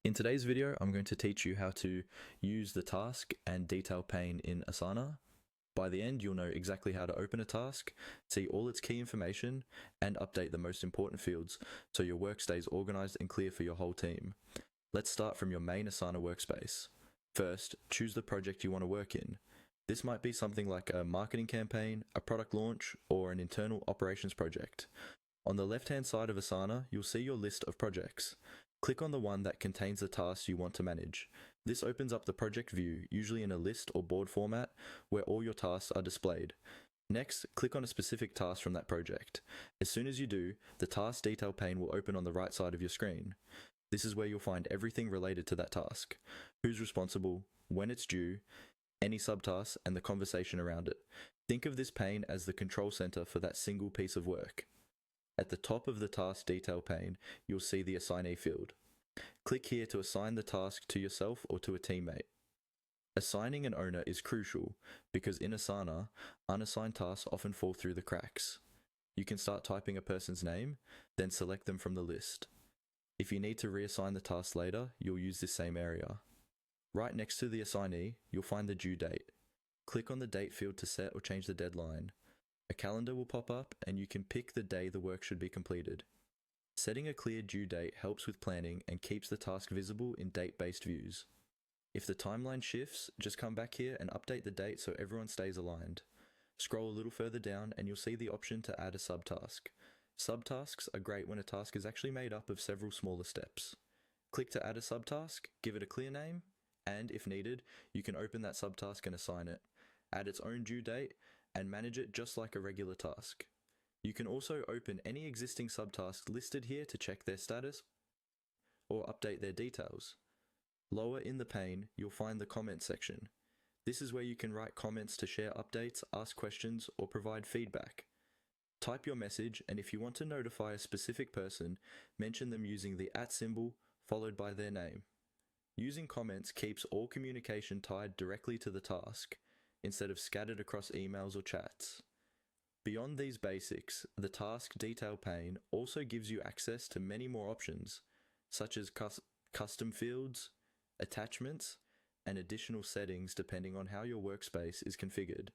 In today's video, I'm going to teach you how to use the task and detail pane in Asana. By the end, you'll know exactly how to open a task, see all its key information, and update the most important fields so your work stays organized and clear for your whole team. Let's start from your main Asana workspace. First, choose the project you want to work in. This might be something like a marketing campaign, a product launch, or an internal operations project. On the left-hand side of Asana, you'll see your list of projects. Click on the one that contains the tasks you want to manage. This opens up the project view, usually in a list or board format, where all your tasks are displayed. Next, click on a specific task from that project. As soon as you do, the task detail pane will open on the right side of your screen. This is where you'll find everything related to that task. Who's responsible, when it's due, any subtasks, and the conversation around it. Think of this pane as the control center for that single piece of work. At the top of the task detail pane, you'll see the assignee field. Click here to assign the task to yourself or to a teammate. Assigning an owner is crucial because in Asana, unassigned tasks often fall through the cracks. You can start typing a person's name, then select them from the list. If you need to reassign the task later, you'll use this same area. Right next to the assignee, you'll find the due date. Click on the date field to set or change the deadline. A calendar will pop up and you can pick the day the work should be completed. Setting a clear due date helps with planning and keeps the task visible in date-based views. If the timeline shifts, just come back here and update the date so everyone stays aligned. Scroll a little further down and you'll see the option to add a subtask. Subtasks are great when a task is actually made up of several smaller steps. Click to add a subtask, give it a clear name, and if needed, you can open that subtask and assign it, add its own due date, and manage it just like a regular task. You can also open any existing subtasks listed here to check their status or update their details. Lower in the pane, you'll find the comment section. This is where you can write comments to share updates, ask questions, or provide feedback. Type your message, and if you want to notify a specific person, mention them using the @ symbol followed by their name. Using comments keeps all communication tied directly to the task, instead of scattered across emails or chats. Beyond these basics, the task detail pane also gives you access to many more options, such as custom fields, attachments, and additional settings depending on how your workspace is configured.